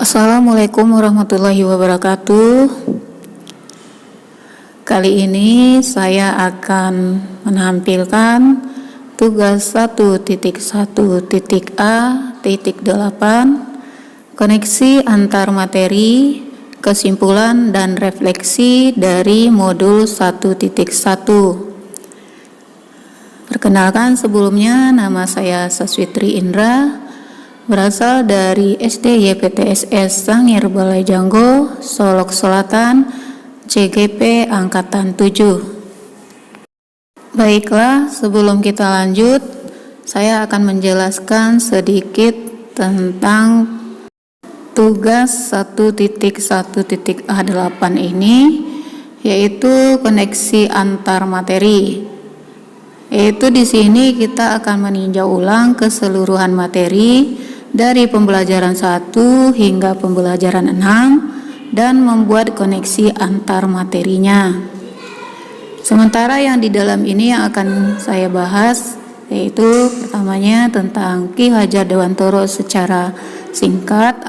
Assalamualaikum warahmatullahi wabarakatuh. Kali ini saya akan menampilkan tugas 1.1.a.8 koneksi antar materi, kesimpulan dan refleksi dari modul 1.1. Perkenalkan, sebelumnya nama saya Saswitri Indra, berasal dari SD YPTSS Sangir Balai Janggo, Solok Selatan, CGP Angkatan 7. Baiklah, sebelum kita lanjut, saya akan menjelaskan sedikit tentang tugas 1.1.a8 ini, yaitu koneksi antar materi. Yaitu di sini kita akan meninjau ulang keseluruhan materi dari pembelajaran 1 hingga pembelajaran 6 dan membuat koneksi antar materinya. Sementara yang di dalam ini yang akan saya bahas yaitu pertamanya tentang Ki Hajar Dewantara secara singkat,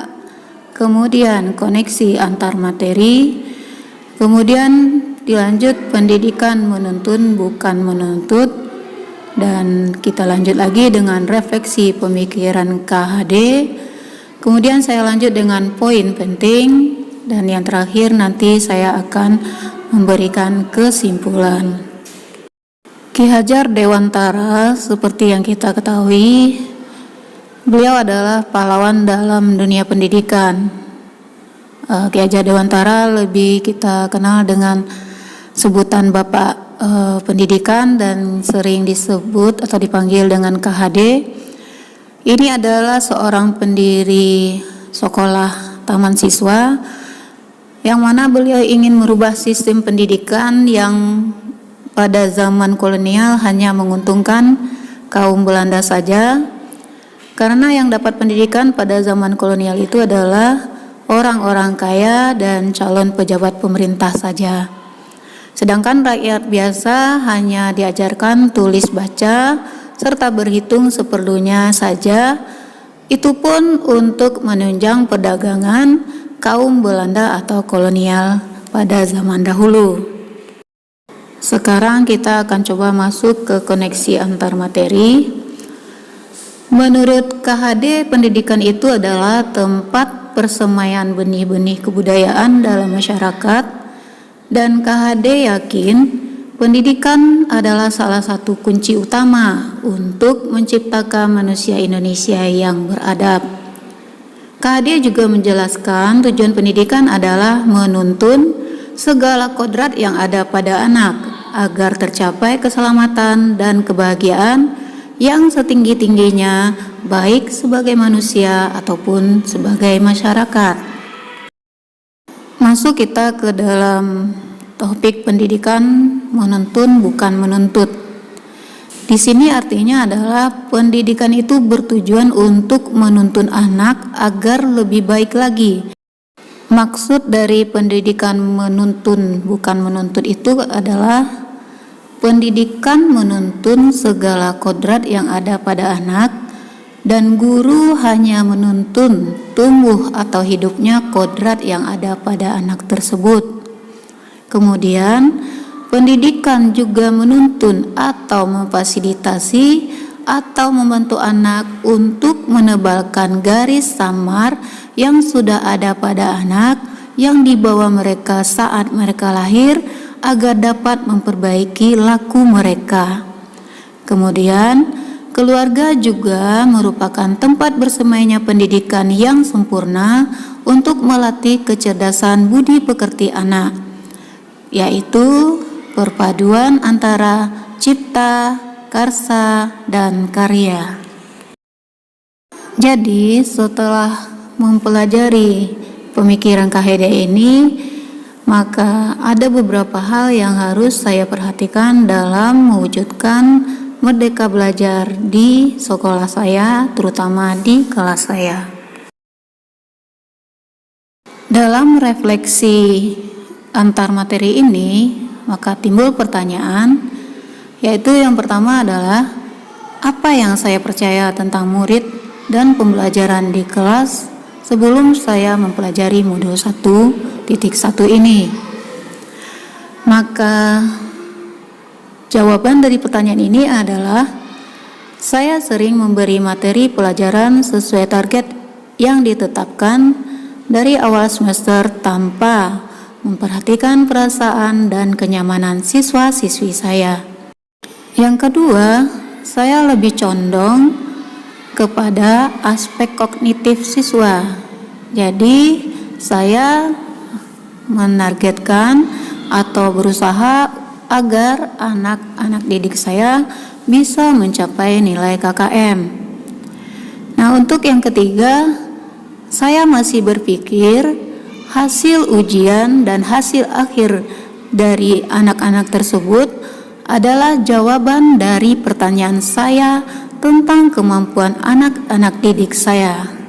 kemudian koneksi antar materi, kemudian dilanjut pendidikan menuntun bukan menuntut, dan kita lanjut lagi dengan refleksi pemikiran KHD. Kemudian saya lanjut dengan poin penting, dan yang terakhir nanti saya akan memberikan kesimpulan. Ki Hajar Dewantara, seperti yang kita ketahui, beliau adalah pahlawan dalam dunia pendidikan. Ki Hajar Dewantara lebih kita kenal dengan sebutan Bapak Pendidikan dan sering disebut atau dipanggil dengan KHD. Ini adalah seorang pendiri sekolah taman siswa yang mana beliau ingin merubah sistem pendidikan yang pada zaman kolonial hanya menguntungkan kaum Belanda saja, karena yang dapat pendidikan pada zaman kolonial itu adalah orang-orang kaya dan calon pejabat pemerintah saja. Sedangkan rakyat biasa hanya diajarkan tulis baca serta berhitung seperlunya saja, itu pun untuk menunjang perdagangan kaum Belanda atau kolonial pada zaman dahulu. Sekarang kita akan coba masuk ke koneksi antar materi. Menurut KHD, pendidikan itu adalah tempat persemaian benih-benih kebudayaan dalam masyarakat. Dan KHD yakin pendidikan adalah salah satu kunci utama untuk menciptakan manusia Indonesia yang beradab. KHD juga menjelaskan tujuan pendidikan adalah menuntun segala kodrat yang ada pada anak agar tercapai keselamatan dan kebahagiaan yang setinggi-tingginya, baik sebagai manusia ataupun sebagai masyarakat. Masuk kita ke dalam topik pendidikan menuntun bukan menuntut. Di sini artinya adalah pendidikan itu bertujuan untuk menuntun anak agar lebih baik lagi. Maksud dari pendidikan menuntun bukan menuntut itu adalah pendidikan menuntun segala kodrat yang ada pada anak, dan guru hanya menuntun tumbuh atau hidupnya kodrat yang ada pada anak tersebut. Kemudian, pendidikan juga menuntun atau memfasilitasi atau membantu anak untuk menebalkan garis samar yang sudah ada pada anak yang dibawa mereka saat mereka lahir agar dapat memperbaiki laku mereka. Kemudian, keluarga juga merupakan tempat bersemainya pendidikan yang sempurna untuk melatih kecerdasan budi pekerti anak, yaitu perpaduan antara cipta, karsa, dan karya. Jadi, setelah mempelajari pemikiran KHD ini, maka ada beberapa hal yang harus saya perhatikan dalam mewujudkan Merdeka Belajar di sekolah saya, terutama di kelas saya. Dalam refleksi antar materi ini, maka timbul pertanyaan, yaitu yang pertama adalah apa yang saya percaya tentang murid dan pembelajaran di kelas sebelum saya mempelajari modul 1.1 ini. Maka jawaban dari pertanyaan ini adalah saya sering memberi materi pelajaran sesuai target yang ditetapkan dari awal semester tanpa memperhatikan perasaan dan kenyamanan siswa-siswi saya. Yang kedua, saya lebih condong kepada aspek kognitif siswa. Jadi, saya menargetkan atau berusaha agar anak-anak didik saya bisa mencapai nilai KKM. Nah, untuk yang ketiga, saya masih berpikir hasil ujian dan hasil akhir dari anak-anak tersebut adalah jawaban dari pertanyaan saya tentang kemampuan anak-anak didik saya.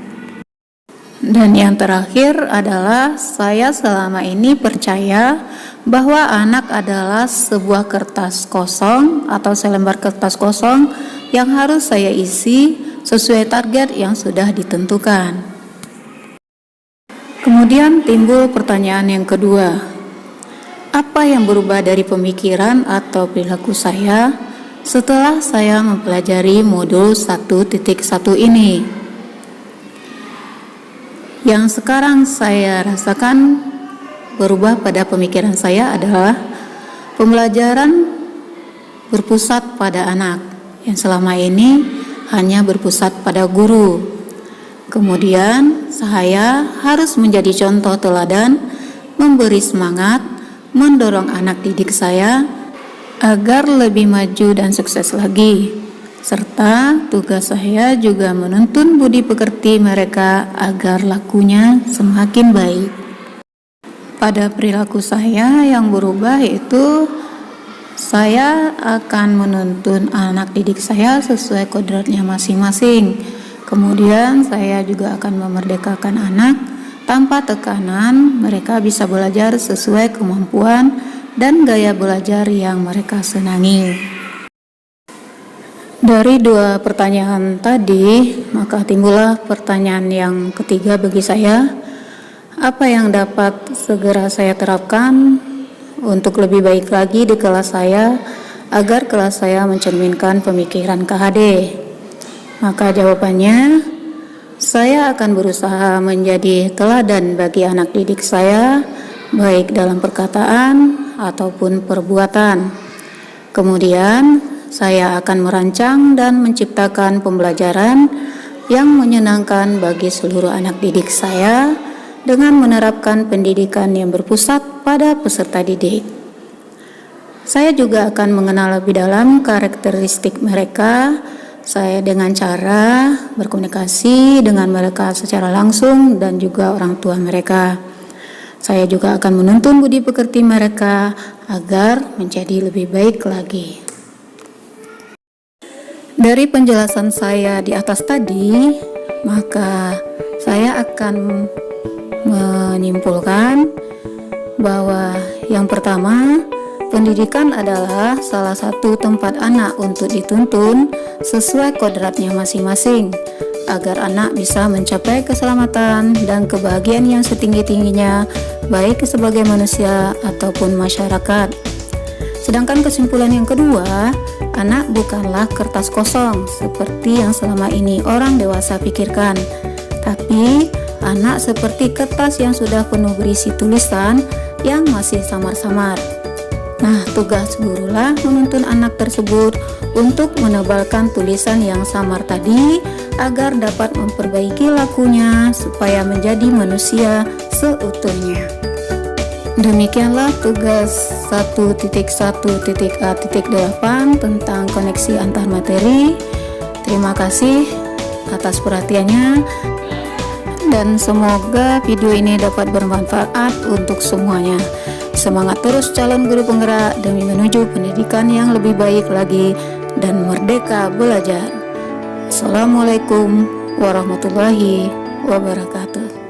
Dan yang terakhir adalah saya selama ini percaya bahwa anak adalah sebuah kertas kosong atau selembar kertas kosong yang harus saya isi sesuai target yang sudah ditentukan. Kemudian timbul pertanyaan yang kedua, apa yang berubah dari pemikiran atau perilaku saya setelah saya mempelajari modul 1.1 ini? Yang sekarang saya rasakan berubah pada pemikiran saya adalah pembelajaran berpusat pada anak yang selama ini hanya berpusat pada guru. Kemudian saya harus menjadi contoh teladan, memberi semangat, mendorong anak didik saya agar lebih maju dan sukses lagi. Serta tugas saya juga menuntun budi pekerti mereka agar lakunya semakin baik. Pada perilaku saya yang berubah yaitu saya akan menuntun anak didik saya sesuai kodratnya masing-masing. Kemudian saya juga akan memerdekakan anak tanpa tekanan, mereka bisa belajar sesuai kemampuan dan gaya belajar yang mereka senangi. Dari dua pertanyaan tadi, maka timbullah pertanyaan yang ketiga bagi saya, apa yang dapat segera saya terapkan untuk lebih baik lagi di kelas saya, agar kelas saya mencerminkan pemikiran KHD? Maka jawabannya, saya akan berusaha menjadi teladan bagi anak didik saya, baik dalam perkataan ataupun perbuatan. Kemudian, saya akan merancang dan menciptakan pembelajaran yang menyenangkan bagi seluruh anak didik saya dengan menerapkan pendidikan yang berpusat pada peserta didik. Saya juga akan mengenal lebih dalam karakteristik mereka, saya dengan cara berkomunikasi dengan mereka secara langsung dan juga orang tua mereka. Saya juga akan menuntun budi pekerti mereka agar menjadi lebih baik lagi. Dari penjelasan saya di atas tadi, maka saya akan menyimpulkan bahwa yang pertama, pendidikan adalah salah satu tempat anak untuk dituntun sesuai kodratnya masing-masing, agar anak bisa mencapai keselamatan dan kebahagiaan yang setinggi-tingginya, baik sebagai manusia ataupun masyarakat. Sedangkan kesimpulan yang kedua, anak bukanlah kertas kosong seperti yang selama ini orang dewasa pikirkan, tapi anak seperti kertas yang sudah penuh berisi tulisan yang masih samar-samar. Nah, tugas gurulah menuntun anak tersebut untuk menebalkan tulisan yang samar tadi agar dapat memperbaiki lakunya supaya menjadi manusia seutuhnya. Demikianlah tugas 1.1.A.8 tentang koneksi antar materi. Terima kasih atas perhatiannya dan semoga video ini dapat bermanfaat untuk semuanya. Semangat terus calon guru penggerak demi menuju pendidikan yang lebih baik lagi dan merdeka belajar. Assalamualaikum warahmatullahi wabarakatuh.